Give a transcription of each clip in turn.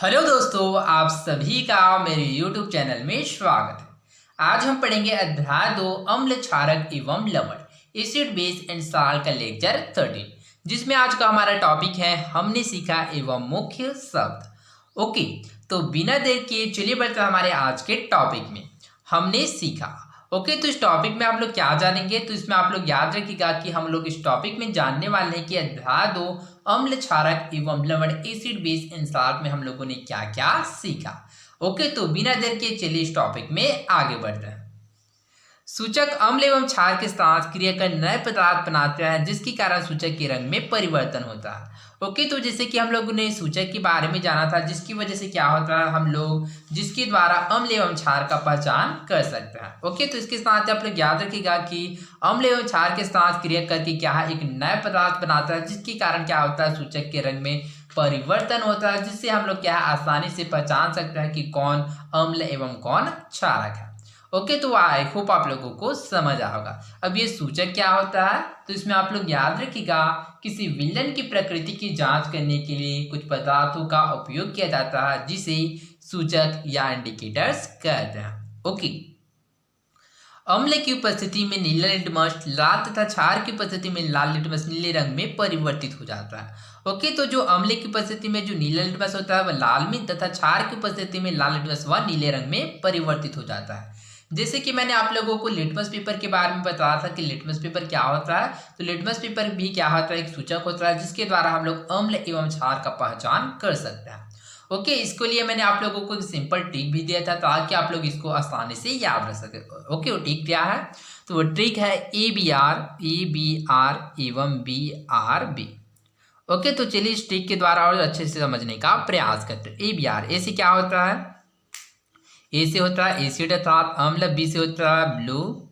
Hello दोस्तों, आप सभी का मेरे YouTube चैनल में स्वागत है। आज हम पढ़ेंगे अध्याय 2 अम्ल क्षारक एवं लवण एसिड बेस एंड सॉल्ट का लेक्चर 13, जिसमें आज का हमारा टॉपिक है हमने सीखा एवं मुख्य शब्द। ओके, तो बिना देर किए चलिए बढ़ते हैं हमारे आज के टॉपिक में। हमने सीखा। ओके, तो इस टॉपिक में आप लोग क्या जानेंगे, तो इसमें आप लोग याद रखिएगा कि हम लोग इस टॉपिक में जानने वाले हैं कि अध्याय 2 अम्ल क्षारक एवं लवण एसिड बेस एंड सॉल्ट में हम लोगों ने क्या क्या सीखा। ओके, तो बिना देर के चलिए इस टॉपिक में आगे बढ़ते हैं। सूचक अम्ल एवं क्षार के साथ क्रिया कर नए पदार्थ बनाते हैं, जिसके कारण सूचक के रंग में परिवर्तन होता है। ओके, तो जैसे कि हम लोगों ने सूचक के बारे में जाना था, जिसकी वजह से क्या होता है, हम लोग जिसके द्वारा अम्ल एवं क्षार का पहचान कर सकते हैं। ओके, तो इसके साथ आप लोग याद रखिएगा कि अम्ल एवं क्षार के साथ क्रिया करके क्या है, एक नया पदार्थ बनाता है, जिसके कारण क्या होता है, सूचक के रंग में परिवर्तन होता है, जिससे हम लोग क्या है आसानी से पहचान सकते हैं कि कौन अम्ल एवं कौन क्षारक है। ओके, तो आई होप आप लोगों को समझ आया होगा। अब ये सूचक क्या होता है, तो इसमें आप लोग याद रखिएगा किसी विलयन की प्रकृति की जांच करने के लिए कुछ पदार्थों का उपयोग किया जाता है, जिसे सूचक या इंडिकेटर्स कहते हैं। ओके, अम्ल की उपस्थिति में नीला लिटमस लाल तथा क्षार की उपस्थिति में लाल लिटमस नीले रंग में परिवर्तित हो जाता है। ओके, तो जो अम्ल की उपस्थिति में जो नीला लिटमस होता है वह लाल में तथा क्षार की उपस्थिति में लाल लिटमस वह नीले रंग में परिवर्तित हो जाता है। जैसे कि मैंने आप लोगों को लिटमस पेपर के बारे में बताया था कि लिटमस पेपर क्या होता है, तो लिटमस पेपर भी क्या होता है, एक सूचक होता है, जिसके द्वारा हम लोग अम्ल एवं क्षार का पहचान कर सकते हैं। ओके, इसके लिए मैंने आप लोगों को एक सिंपल ट्रिक भी दिया था ताकि आप लोग इसको आसानी से याद रख सके। ओके, वो ट्रिक क्या है, तो वो ट्रिक है ए बी आर एवं बी। ओके, तो चलिए इस ट्रिक के द्वारा और अच्छे से समझने का प्रयास करते हैं। ए से क्या होता है, ए से होता है एसिड अर्थात अम्ल, बी से होता है ब्लू,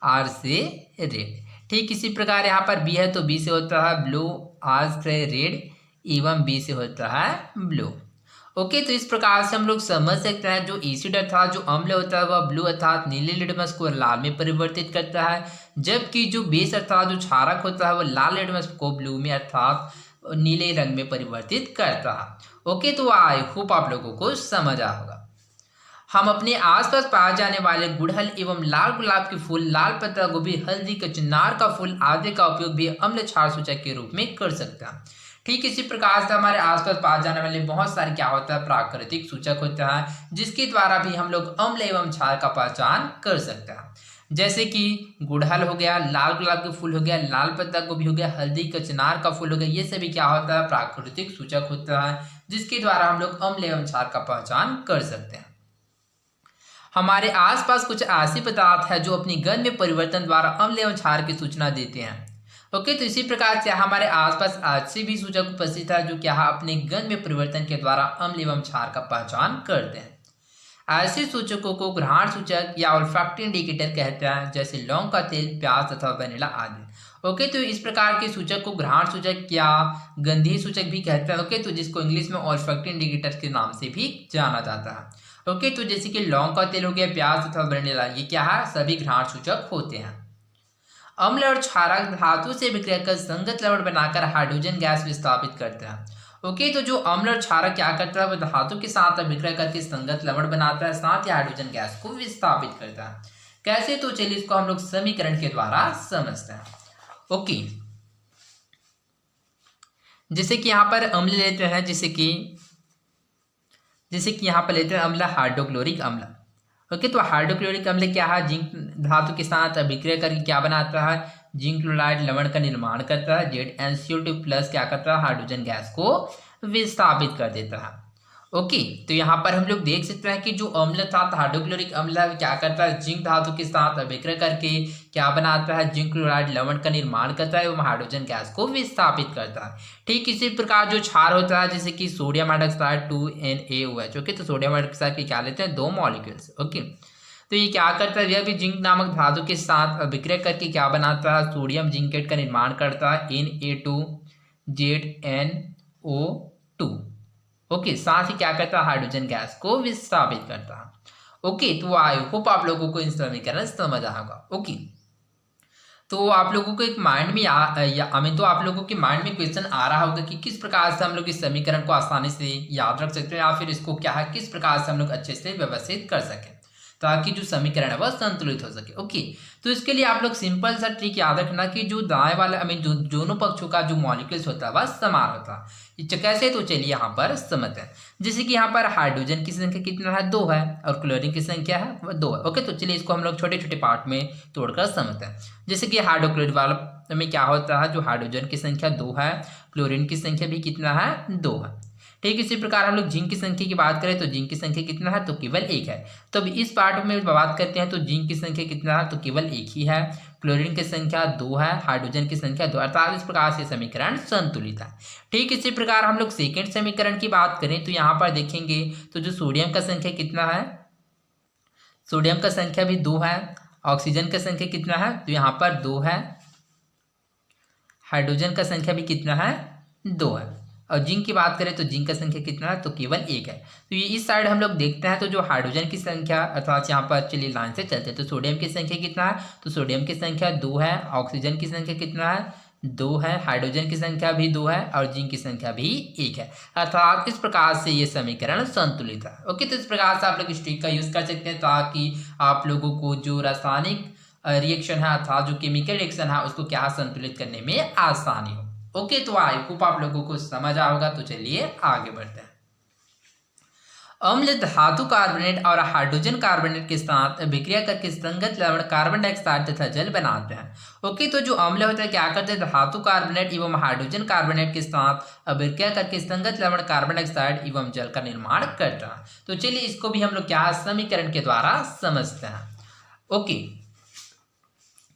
आर से रेड। ठीक इसी प्रकार यहाँ पर बी है तो बी से होता है ब्लू, आर से रेड एवं बी से होता है ब्लू। ओके, तो इस प्रकार से हम लोग समझ सकते हैं जो एसिड अर्थात जो अम्ल होता है वह ब्लू अर्थात नीले लिटमस को लाल में परिवर्तित करता है, जबकि जो बेस अर्थात जो क्षारक होता है वह लाल लिटमस को ब्लू में अर्थात नीले रंग में परिवर्तित करता है। ओके, तो आई होप आप लोगों को समझ आ होगा। हम अपने आसपास पाए जाने वाले गुड़हल एवं लाल गुलाब के फूल, लाल पत्ता गोभी, हल्दी, कचनार का फूल आदि का उपयोग भी अम्ल क्षार सूचक के रूप में कर सकते हैं। ठीक इसी प्रकार से हमारे आसपास पाए जाने वाले बहुत सारे क्या होता है प्राकृतिक सूचक होता है, जिसके द्वारा भी हम लोग अम्ल एवं क्षार का पहचान कर सकते हैं। जैसे कि गुड़हल हो गया, लाल गुलाब के फूल हो गया, लाल पत्ता गोभी हो गया, हल्दी कचनार का फूल हो गया, ये सभी क्या होता है प्राकृतिक सूचक होता है, जिसके द्वारा हम लोग अम्ल एवं क्षार का पहचान कर सकते हैं। हमारे आसपास कुछ ऐसे पदार्थ है जो अपनी गंध में परिवर्तन द्वारा अम्ल एवं क्षार की सूचना देते हैं। ओके, तो इसी प्रकार से हमारे आसपास ऐसे भी सूचक उपस्थित है जो क्या है अपने गंध में परिवर्तन के द्वारा अम्ल एवं क्षार का पहचान करते हैं। ऐसे सूचकों को घ्राण सूचक या ऑल्फैक्टरी इंडिकेटर कहते हैं, जैसे लौंग का तेल, प्याज तथा वनीला आदि। ओके, तो इस प्रकार के सूचक को घ्राण सूचक या गंधीय सूचक भी कहते हैं। ओके, तो जिसको इंग्लिश में ऑल्फैक्टरी इंडिकेटर के नाम से भी जाना जाता है। ओके, तो जैसे कि लौंग का तेल हो गया, प्याज तथा वनीला, ये क्या है सभी घ्राण सूचक होते हैं। अम्ल और क्षारक धातु से विक्रिया कर संगत लवण बनाकर हाइड्रोजन गैस विस्थापित करते हैं। ओके, तो जो अम्ल और क्षारक क्या करता है, वह धातु के साथ विक्रिया करके संगत लवण बनाता है, साथ ही हाइड्रोजन गैस को विस्थापित करता है। कैसे, तो चलिए इसको हम लोग समीकरण के द्वारा समझते हैं। ओके, जैसे कि यहाँ पर अम्ल लेते हैं, जैसे कि यहाँ पर लेते हैं अम्ल हाइड्रोक्लोरिक अम्ल। ओके, तो हाइड्रोक्लोरिक अम्ल क्या है, जिंक धातु के साथ अभिक्रिया करके क्या बनाता है, जिंक क्लोराइड लवण का निर्माण करता है। ZnCO2 प्लस क्या करता है, हाइड्रोजन गैस को विस्थापित कर देता है। ओके, तो यहाँ पर हम लोग देख सकते हैं कि जो अम्ल था हाइड्रोक्लोरिक अम्ल है क्या करता है, जिंक धातु के साथ अभिक्रिया करके क्या बनाता है, जिंक क्लोराइड लवण का निर्माण करता है एवं हाइड्रोजन गैस को विस्थापित करता है। ठीक इसी प्रकार जो क्षार होता है, जैसे कि सोडियम हाइड्रोक्साइड 2NaOH। ओके, तो सोडियम हाइड्रोक्साइड के क्या लेते हैं, 2 मॉलिक्यूल्स। ओके, तो ये क्या करता है, यह भी जिंक नामक धातु के साथ अभिक्रिया करके क्या बनाता है, सोडियम जिंकेट का निर्माण करता है, Na2ZnO2। ओके, साथ ही क्या करता है, हाइड्रोजन गैस को विस्थापित करता है। ओके, तो आई होप आप लोगों को इन समीकरण समझ आएगा। ओके, तो आप लोगों को एक माइंड में तो आप लोगों के माइंड में क्वेश्चन आ रहा होगा कि किस प्रकार से हम लोग इस समीकरण को आसानी से याद रख सकते हैं या फिर इसको क्या है किस प्रकार से हम लोग अच्छे से व्यवस्थित कर सकें ताकि जो समीकरण है वह संतुलित हो सके। ओके, तो इसके लिए आप लोग सिंपल सा ट्रिक याद रखना कि जो दाएं वाला जो दोनों पक्षों का जो मॉलिक्यूल्स होता है वह समान होता है। कैसे, तो चलिए यहाँ पर समझते हैं। जैसे कि यहाँ पर हाइड्रोजन की संख्या कितना है, 2 है, और क्लोरीन की संख्या है वह 2 है। ओके, तो चलिए इसको हम लोग छोटे छोटे पार्ट में तोड़कर समझते हैं। जैसे कि हाइड्रोक्लोरिक वाला में क्या होता है, जो हाइड्रोजन की संख्या 2 है, क्लोरीन की संख्या भी कितना है, 2 है। ठीक, इसी प्रकार हम लोग जिंक की संख्या की बात करें तो जिंक की संख्या कितना है, तो केवल 1 है। तो अब इस पार्ट में बात करते हैं तो जिंक की संख्या कितना है, तो केवल 1 ही है। क्लोरीन की संख्या 2 है, हाइड्रोजन की संख्या 2, अर्थात इस प्रकार से समीकरण संतुलित है। ठीक, इसी प्रकार हम लोग सेकेंड समीकरण की बात करें तो यहाँ पर देखेंगे तो जो सोडियम का संख्या कितना है, सोडियम का संख्या भी 2 है। ऑक्सीजन का संख्या कितना है, तो यहाँ पर 2 है। हाइड्रोजन का संख्या भी कितना है, 2 है। और जिंक की बात करें तो जिंक का संख्या कितना है, तो केवल 1 है। तो ये इस साइड हम लोग देखते हैं तो जो हाइड्रोजन की संख्या अर्थात यहाँ पर चलिए लाइन से चलते हैं तो सोडियम की संख्या कितना है, तो सोडियम की संख्या 2 है। ऑक्सीजन की संख्या कितना है, 2 है। हाइड्रोजन की संख्या भी 2 है और जिंक की संख्या भी 1 है। अर्थात इस प्रकार से ये समीकरण संतुलित है। ओके, तो इस प्रकार से आप लोग इस ट्रिक का यूज कर सकते हैं ताकि आप लोगों को जो रासायनिक रिएक्शन है अर्थात जो केमिकल रिएक्शन है उसको क्या संतुलित करने में आसानी हो। ओके, तो आई होप आप लोगों को समझ आया होगा। तो चलिए आगे बढ़ते हैं। अम्ल धातु कार्बोनेट और हाइड्रोजन कार्बोनेट के साथ अभिक्रिया करके संगत लवण कार्बन डाइऑक्साइड तथा जल बनाते हैं। ओके, तो जो अम्ल होता है क्या करते हैं, धातु कार्बोनेट एवं हाइड्रोजन कार्बोनेट के साथ अभिक्रिया करके संगत लवण कार्बन डाइऑक्साइड एवं जल का निर्माण करता है। तो चलिए इसको भी हम लोग क्या समीकरण के द्वारा समझते हैं। ओके,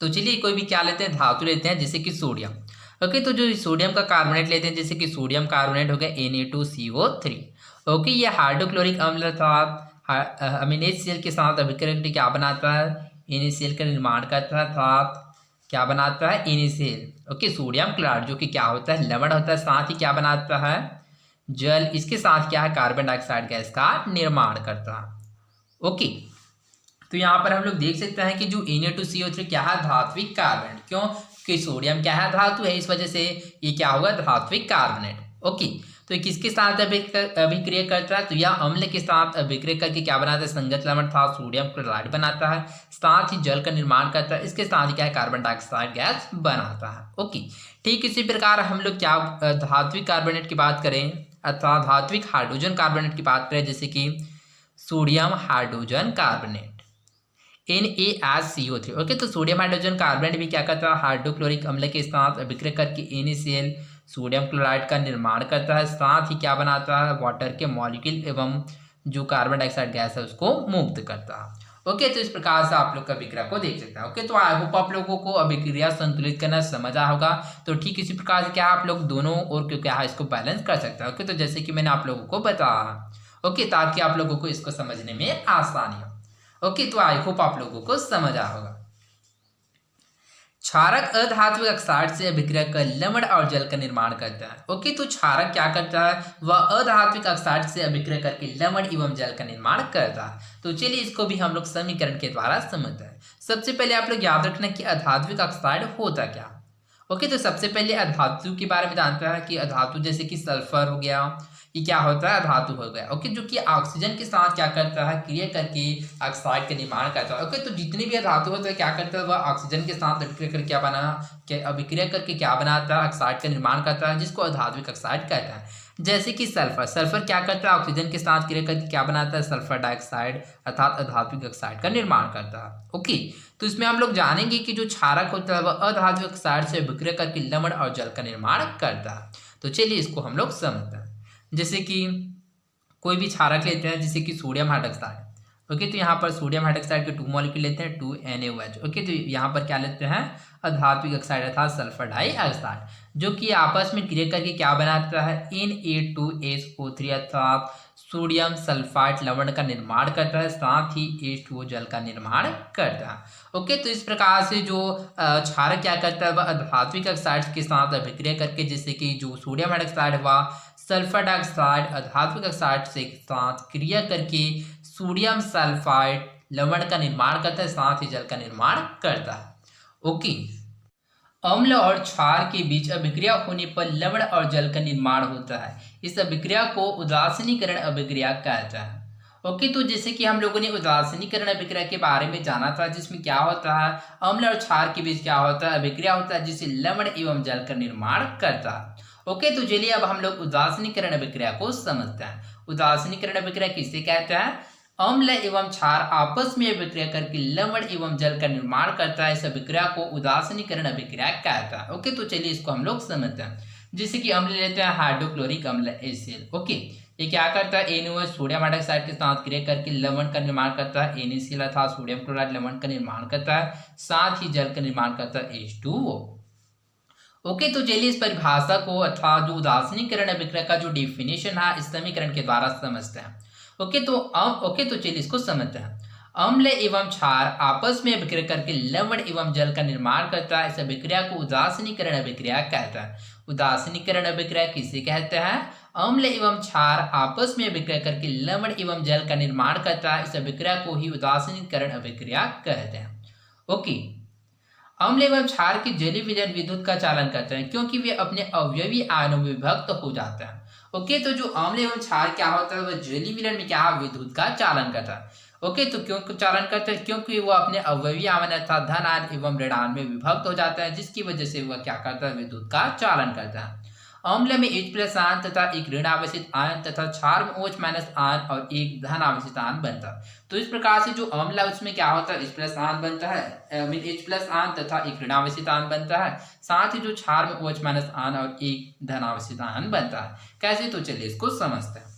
तो चलिए कोई भी क्या लेते हैं, धातु लेते हैं जैसे कि सोडियम। ओके, तो जो सोडियम का कार्बोनेट लेते हैं जैसे कि सोडियम कार्बोनेट हो गया Na2CO3। ओके, ये हाइड्रोक्लोरिक अम्ल अर्थात अमीनेज के साथ अभिक्रिया करके क्या बनाता है, NaCl का निर्माण करता है अर्थात क्या बनाता है, NaCl। ओके, सोडियम क्लोराइड जो कि क्या होता है, लवण होता है, साथ ही क्या बनाता है, जल। इसके साथ क्या है, कार्बन डाइऑक्साइड गैस का निर्माण करता है। ओके, तो यहाँ पर हम लोग देख सकते हैं कि जो Na2CO3 क्या है, धात्विक कार्बन। क्यों कि सोडियम क्या है, धातु है, इस वजह से ये क्या होगा, धात्विक कार्बोनेट। ओके, तो किसके साथ अभिक्रिया करता है, तो यह अम्ल के साथ अभिक्रिया करके क्या बनाता है, संगत लवण था सोडियम क्लोराइड बनाता है, साथ ही जल का निर्माण करता है। इसके साथ ही क्या है, कार्बन डाइऑक्साइड गैस बनाता है। ओके, ठीक इसी प्रकार हम लोग क्या धात्विक कार्बोनेट की बात करें अर्थात धात्विक हाइड्रोजन कार्बोनेट की बात करें जैसे कि sodium hydrogen carbonate NaCO3। Okay, तो सोडियम हाइड्रोजन कार्बोनेट भी क्या करता है, हाइड्रोक्लोरिक अम्ल के साथ अभिक्रिया करके NaCl सोडियम क्लोराइड का निर्माण करता है, साथ ही क्या बनाता है, वाटर के मॉलिक्यूल एवं जो कार्बन डाइऑक्साइड गैस है उसको मुक्त करता है। ओके, तो इस प्रकार से आप लोग अभिक्रिया को देख सकते हैं। ओके, तो आई होप आप लोगों को अभिक्रिया संतुलित करना समझा होगा। तो ठीक इसी प्रकार से क्या आप लोग दोनों और क्यों क्या है इसको बैलेंस कर सकते हैं। ओके, तो जैसे कि मैंने आप लोगों को बताया। ओके, ताकि आप लोगों को इसको समझने में आसानी हो। ओके, तो आई होप आप लोगों को समझ आ होगा। क्षारक अधात्विक ऑक्साइड से अभिक्रिया कर लवण और जल का निर्माण करता है। ओके, तो क्षारक क्या करता है, वह अधात्विक ऑक्साइड से अभिक्रिया करके लवण एवं जल का निर्माण करता है। तो चलिए इसको भी हम लोग समीकरण के द्वारा समझते हैं। सबसे पहले आप लोग याद रखना कि अधात्विक ऑक्साइड होता क्या। ओके, तो सबसे पहले अधातु के बारे में जानते हैं कि अधातु जैसे कि सल्फर हो गया, ये क्या होता है, धातु हो गया। ओके, जो कि ऑक्सीजन के साथ क्या करता है, क्रिया करके ऑक्साइड का निर्माण करता है। ओके, तो जितनी भी धातु होता है क्या करता है, वह ऑक्सीजन के साथ अभिक्रिया करके अभिक्रिया करके क्या बनाता है, ऑक्साइड का निर्माण करता है, जिसको अधात्विक ऑक्साइड कहता है। जैसे कि सल्फर, सल्फर क्या करता है, ऑक्सीजन के साथ क्रिया करके क्या बनाता है, सल्फर डाइऑक्साइड अर्थात अधात्विक ऑक्साइड का निर्माण करता है। ओके, तो इसमें हम लोग जानेंगे कि जो क्षारक होता है वह अधात्विक ऑक्साइड से अभिक्रिया करके लवण और जल का निर्माण करता है। तो चलिए इसको हम लोग समझते हैं। जैसे कि कोई भी क्षारक लेते हैं जैसे कि सोडियम हाइड्रोक्साइड। ओके, तो यहाँ पर सोडियम हाइड्रोक्साइड के 2 मॉलिक्यूल लेते हैं 2NaOH। ओके, तो यहाँ पर क्या लेते हैं, अधात्विक ऑक्साइड अर्थात सल्फर डाइऑक्साइड, जो कि आपस में क्रिया करके क्या बनाता है, Na2SO3 अर्थात सोडियम सल्फाइड लवण का निर्माण करता है, साथ ही H2O जल का निर्माण करता है। ओके, तो इस प्रकार से जो क्षारक क्या करता है, वह अधात्विक ऑक्साइड के साथ अभिक्रिया करके जैसे कि जो सोडियम हाइड्रोक्साइड हुआ सल्फर डाइऑक्साइड अधात्विक ऑक्साइड से साथ क्रिया करके सोडियम सल्फाइड लवण का निर्माण करता है, साथ ही जल का निर्माण करता है। ओके, अम्ल और क्षार के बीच अभिक्रिया होने पर लवण और जल का निर्माण होता है। इस अभिक्रिया को उदासीनीकरण अभिक्रिया कहता है। ओके, तो जैसे कि हम लोगों ने उदासीनीकरण अभिक्रिया के बारे में जाना था, जिसमें क्या होता है, अम्ल और क्षार के बीच क्या होता है, अभिक्रिया होता है जिससे लवण एवं जल का निर्माण करता है। ओके, तो चलिए अब हम लोग उदासीनीकरण अभिक्रिया को समझते हैं। उदासीनीकरण अभिक्रिया किसे कहते हैं? अम्ल एवं क्षार आपस में अभिक्रिया करके लवण एवं जल का निर्माण करता है। इस अभिक्रिया को उदासीनीकरण अभिक्रिया कहता है। ओके, तो चलिए इसको हम लोग समझते हैं। जैसे कि अम्ल लेते हैं हाइड्रोक्लोरिक अम्ल HCl। ओके, ये क्या करता है, NaOH सोडियम हाइड्रोक्साइड के साथ क्रिया करके लवण का निर्माण करता है। NaCl अर्थात सोडियम क्लोराइड लवण का निर्माण करता है, साथ ही जल का निर्माण करता है H2O। ओके, तो चलिए इस परिभाषा को अर्थात जो उदासीनीकरण अभिक्रिया का जो डेफिनेशन है इस समीकरण के द्वारा समझते हैं। ओके, तो चलिए इसको समझते हैं। अम्ल एवं क्षार आपस में अभिक्रिया करके लवण एवं जल का निर्माण करता है। इस अभिक्रिया को उदासीनीकरण अभिक्रिया कहता है। उदासीनीकरण अभिक्रिया किसे कहते हैं? अम्ल एवं क्षार आपस में अभिक्रिया करके लवण एवं जल का निर्माण करता है। इस अभिक्रिया को ही उदासीनीकरण अभिक्रिया कहते हैं। ओके, अम्ल एवं क्षार के जलीय विलयन विद्युत का चालन करते हैं क्योंकि वे अपने अवयवी आयनों में विभक्त हो जाते हैं। ओके, तो जो अम्ल एवं क्षार क्या होता है, वह जलीय विलयन में क्या विद्युत का चालन करता है। ओके, तो क्यों चालन करते हैं? क्योंकि वो अपने अवयवी आयन अर्थात धन आयन एवं ऋण आयन में विभक्त हो जाता है, जिसकी वजह से वह क्या करता है, विद्युत का चालन करता है। अम्ल में H+ आयन तथा एक ऋण आवेशित आयन तथा क्षार में OH- आयन और एक धन आवेशित आयन बनता है। तो इस प्रकार से जो अम्ल है उसमें क्या होता है, H+ आयन बनता है, H+ आयन तथा एक ऋण आवेशित आयन बनता है, साथ ही जो क्षार में OH- आयन और एक धन आवेशित आयन बनता है। कैसे? तो चलिए इसको समझते हैं।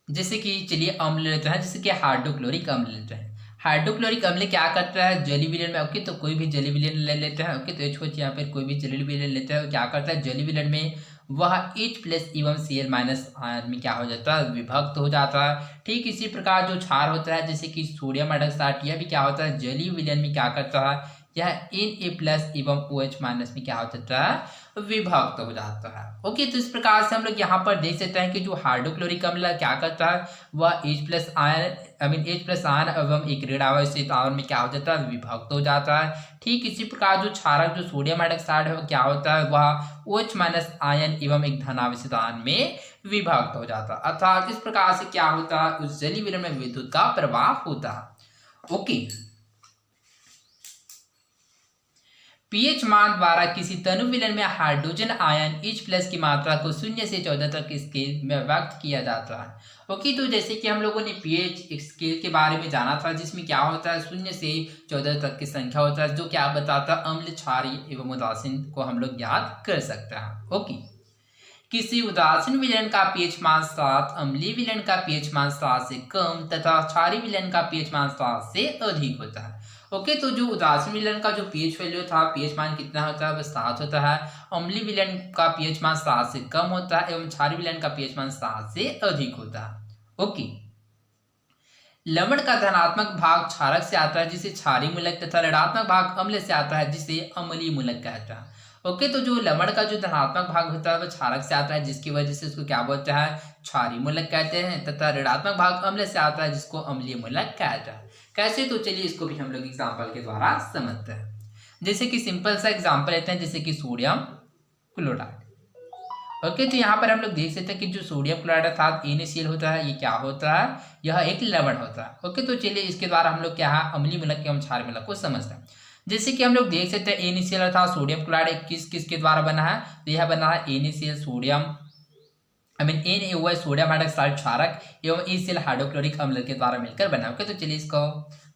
जैसे कि चलिए अम्ल लेते हैं, जैसे कि हाइड्रोक्लोरिक अम्ल लेते हैं। हाइड्रोक्लोरिक अम्ल क्या करता है, जलीय विलयन में। ओके, तो कोई भी जलीय विलयन ले लेते हैं। ओके, तो H यहाँ पर कोई भी जलीय विलयन लेते हैं, क्या करता है, जलीय विलयन में वह H+ एवं Cl- आयन में क्या हो जाता है, विभक्त हो जाता है। ठीक इसी प्रकार जो क्षार होता है जैसे कि सोडियम हाइड्रोक्साइड, यह भी क्या होता है, जलीय विलयन में क्या करता है, यह Na+ एवं OH- में क्या हो जाता है, विभक्त हो जाता है। ओके, तो इस प्रकार से हम लोग यहाँ पर देख सकते हैं कि जो हाइड्रोक्लोरिक अम्ल क्या करता है, वह H+ आयन एवं एक ऋण आवेशित आयन में क्या हो जाता है, विभक्त हो जाता है। ठीक इसी प्रकार जो क्षारक जो सोडियम हाइड्रोक्साइड है वो क्या होता है, वह OH- आयन एवं एक धन आवेशित आयन में विभक्त हो जाता है। अर्थात इस प्रकार से क्या होता है, उस जलीय विलयन में विद्युत का प्रवाह होता है। ओके, पीएच मान द्वारा किसी तनु विलयन में हाइड्रोजन आयन H+ की मात्रा को 0 से 14 तक स्केल में व्यक्त किया जाता है। ओके, तो जैसे कि हम लोगों ने पीएच स्केल के बारे में जाना था, जिसमें क्या होता है, 0 से 14 तक की संख्या होता है, जो क्या बताता है, अम्ल, क्षारीय एवं उदासीन को हम लोग याद कर सकते हैं। ओके, किसी उदासीन विलयन का पीएच मान 7, अम्लीय विलयन का पीएच मान 7 से कम तथा क्षारीय विलयन का पीएच मान 7 से अधिक होता है। ओके, तो जो उदासीन विलयन का जो पीएच वैल्यू था, पीएच मान कितना होता है, वह 7 होता है। अम्लीय विलयन का पीएच मान 7 से कम होता है एवं क्षारीय विलयन का पीएच मान 7 से अधिक होता है। ओके, लवण का धनात्मक भाग क्षारक से आता है जिसे क्षारीय मूलक तथा ऋणात्मक भाग अम्ल से आता है जिसे अम्लीय मूलक कहता है। ओके, तो जो लवण का जो धनात्मक भाग होता है वह क्षारक से आता है, जिसकी वजह से उसको क्या बोलते हैं, क्षारीय मूलक कहते हैं, तथा ऋणात्मक भाग अम्ल से आता है जिसको अम्लीय मूलक कहता है। कैसे? तो चलिए इसको भी हम लोग एग्जाम्पल के द्वारा समझते हैं। जैसे कि सिंपल सा एग्जाम्पल लेते हैं, जैसे कि सोडियम क्लोराइड। ओके, तो यहाँ पर हम लोग देख सकते हैं कि जो सोडियम क्लोराइड अर्थात NaCl होता है, ये क्या होता है, यह एक लवण होता है। ओके, तो चलिए इसके द्वारा हम लोग क्या है, अम्लीय मूलक एवं क्षारीय मूलक को समझते हैं। जैसे कि हम लोग देख सकते हैं NaCl अर्थात सोडियम क्लोराइड किसके द्वारा बना है, तो यह बना है NaCl sodium NaOH sodium hydroxide क्षारक एवं HCl हाइड्रोक्लोरिक अम्ल के द्वारा मिलकर बना। ओके, तो चलिए इसको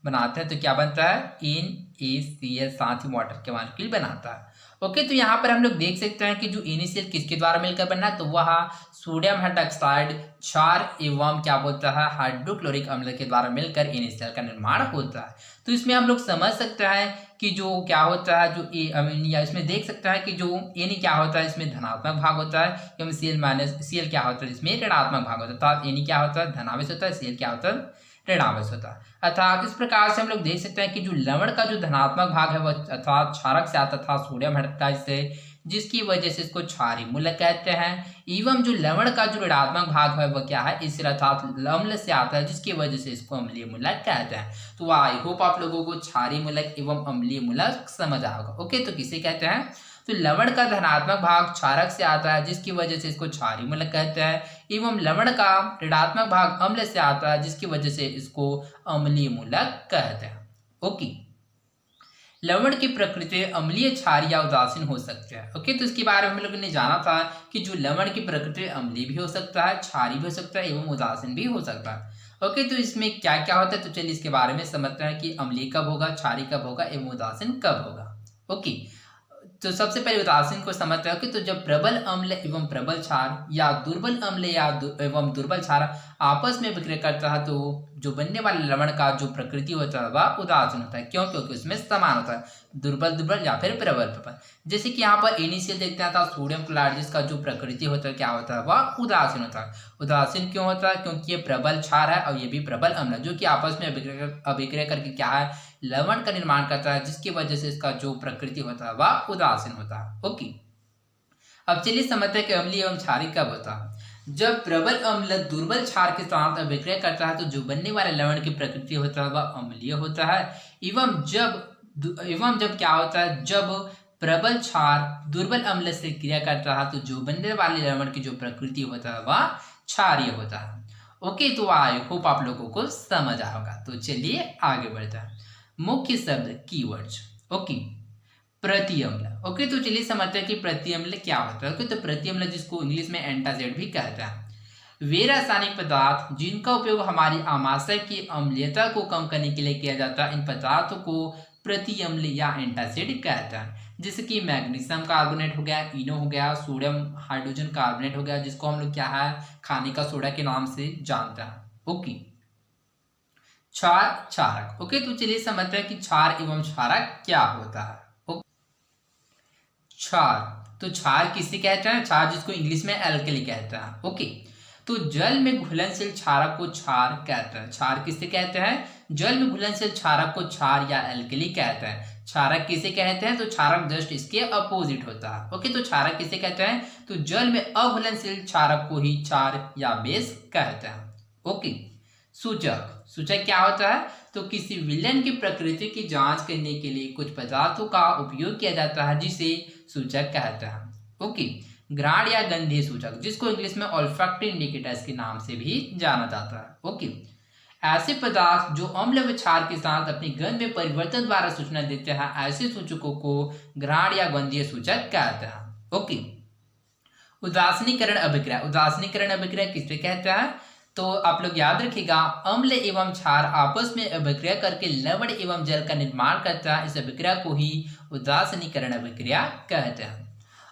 बनाते हैं, तो क्या बनता है, NaCl साथ ही वाटर के मॉलिक्यूल बनाता है। ओके, तो यहाँ पर हम लोग देख सकते हैं कि जो NaCl किसके द्वारा मिलकर बना है, तो वह सोडियम हाइड्रोक्साइड क्षार एवं क्या बोलता है, हाइड्रोक्लोरिक अम्ल के द्वारा मिलकर NaCl का निर्माण होता है। तो इसमें हम लोग समझ सकते हैं कि जो क्या होता है, जो या इसमें देख सकते हैं कि जो Na क्या होता है, इसमें धनात्मक भाग होता है एवं Cl क्या होता है, इसमें ऋणात्मक भाग होता है। अर्थात Na क्या होता है, धनावेश होता है, Cl क्या होता है, ऋणावेश होता है। अर्थात इस प्रकार से हम लोग देख सकते हैं कि जो लवण का जो धनात्मक भाग है वह अर्थात क्षारक से आता था, सोडियम हाइड्रोक्साइड से जिसकी वजह से इसको क्षारीय मूलक कहते हैं। एवं जो लवण का जो ऋणात्मक भाग है वह क्या है, इस अर्थात अम्ल से आता है, जिसकी वजह से इसको अम्लीय मूलक कहते हैं। तो आई होप आप लोगों को क्षारीय मूलक एवं अम्लीय मूलक समझ आएगा। ओके, तो किसे कहते हैं, तो लवण का धनात्मक भाग क्षारक से आता है, जिसकी वजह से इसको क्षारीय मूलक कहते हैं। एवं लवण का ऋणात्मक भाग अम्ल से आता है, जिसकी वजह से इसको अम्लीय मूलक कहते हैं। ओके, लवण की प्रकृति अम्लीय, क्षारीय या उदासीन हो सकते हैं। ओके, तो इसके बारे में हम लोगों ने जाना था कि जो लवण की प्रकृति अम्लीय भी हो सकता है, क्षारीय भी हो सकता है एवं उदासीन भी हो सकता है। ओके, तो इसमें क्या क्या होता है, तो चलिए इसके बारे में समझते हैं कि अम्लीय कब होगा, क्षारीय कब होगा एवं उदासीन कब होगा। ओके, तो सबसे पहले उदासीन को समझते हैं कि तो जब प्रबल अम्ल एवं प्रबल क्षार या दुर्बल अम्ल या एवं दुर्बल क्षार आपस में विक्रिया करता है, तो जो बनने वाले लवण का जो प्रकृति होता है वह उदासीन होता है। क्यों, क्योंकि उसमें समान होता है, दुर्बल दुर्बल या फिर प्रबल प्रबल। जैसे कि यहाँ पर इनिशियल देखते हैं था सोडियम क्लोराइड, जिसका जो प्रकृति होता है क्या होता है, वह उदासीन होता है। उदासीन क्यों होता है, क्योंकि ये प्रबल क्षार है और ये भी प्रबल अम्ल है, जो कि आपस में अभिक्रिया करके क्या है, लवण का निर्माण करता है, जिसकी वजह से इसका जो प्रकृति होता है वह उदासीन होता है। ओके, अब चलिए समझते हैं कि अम्लीय एवं क्षारीय कब होता है। जब प्रबल अम्ल दुर्बल क्षार के साथ अभिक्रिया करता है, तो जो बनने वाले लवण की प्रकृति होता है वह अम्लीय होता है। एवं जब क्या होता है, जब प्रबल क्षार दुर्बल अम्ल से क्रिया करता है, तो जो बनने वाले लवण की जो प्रकृति होता है वह क्षारीय होता है। ओके, तो आई होप आप लोगों को समझ आएगा। तो चलिए आगे बढ़ते हैं। मुख्य शब्द कीवर्ड्स। ओके, प्रतिअम्ल। ओके, तो चलिए समझते हैं कि प्रतिअम्ल क्या होता है। ओके, तो प्रतिअम्ल जिसको इंग्लिश में एंटासिड भी कहते हैं, वे रासायनिक पदार्थ जिनका उपयोग हमारी आमाशय की अम्लीयता को कम करने के लिए किया जाता है, इन पदार्थों को प्रतिअम्ल या एंटासिड कहते हैं। जैसे कि मैग्नीशियम कार्बोनेट हो गया, इनो हो गया, सोडियम हाइड्रोजन कार्बोनेट हो गया, जिसको हम लोग क्या है, खाने का सोडा के नाम से जानते हैं। ओके, क्षार क्षारक। ओके, तो चलिए समझते हैं कि क्षार एवं क्षारक क्या होता है। क्षार, तो क्षार किसे कहते हैं, क्षार जिसको इंग्लिश में एल्कली कहते हैं। ओके, तो जल में घुलनशील क्षारक को क्षार कहते हैं। क्षार किसे कहते हैं, जल में घुलनशील क्षारक को क्षार या एल्कली कहते हैं। क्षारक किसे कहते हैं, तो क्षारक जस्ट इसके अपोजिट होता है। ओके, तो क्षारक किसे कहते हैं, तो जल में अघुलनशील क्षारक को ही क्षार या बेस कहते हैं। ओके, सूचक। सूचक क्या होता है, तो किसी विलयन की प्रकृति की जांच करने के लिए कुछ पदार्थों का उपयोग किया जाता है, जिसे सूचक कहते हैं। ओके, घ्राण या गंधीय सूचक, जिसको इंग्लिश में ऑल्फैक्टरी इंडिकेटर्स के नाम से भी जाना जाता है। ओके, ऐसे पदार्थ जो अम्ल व क्षार के साथ अपनी गंध में परिवर्तन द्वारा सूचना देते हैं, ऐसे सूचकों को घ्राण या गंधीय सूचक कहते हैं। ओके, उदासीनीकरण अभिक्रिया। उदासीनीकरण अभिक्रिया किसे कहते हैं, तो आप लोग याद रखिएगा, अम्ल एवं क्षार आपस में अभिक्रिया करके लवण एवं जल का निर्माण करता है। इस अभिक्रिया को ही उदासीनीकरण अभिक्रिया कहते हैं।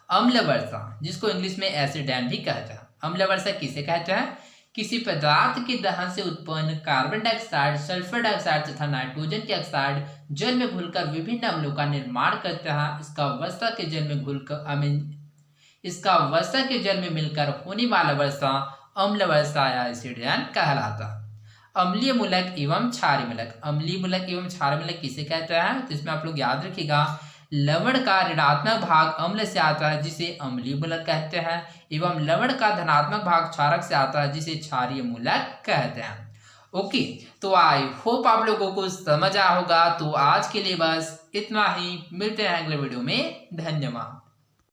अम्ल वर्षा, जिसको इंग्लिश में एसिड रैन भी कहते हैं। अम्ल वर्षा किसे कहते हैं, किसी पदार्थ के दहन से उत्पन्न कार्बन डाइऑक्साइड, सल्फर डाइऑक्साइड तथा नाइट्रोजन के ऑक्साइड जल में घुलकर विभिन्न अम्लों का निर्माण करते हैं। इसका वर्षा के जल में मिलकर होने वाला वर्षा अम्ल वर्षा या एसिड रैन कहलाता है। अम्लीय मूलक एवं क्षारीय मूलक। अम्लीय मूलक एवं क्षारीय मूलक किसे कहते हैं, तो इसमें आप लोग याद रखिएगा, लवण का ऋणात्मक भाग अम्ल से आता है, जिसे अम्लीय मूलक कहते हैं, एवं लवण का धनात्मक भाग क्षारक से आता है, जिसे क्षारीय मूलक कहते हैं। ओके, तो आई होप आप लोगों को समझ आया होगा। तो आज के लिए बस इतना ही, मिलते हैं अगले वीडियो में। धन्यवाद।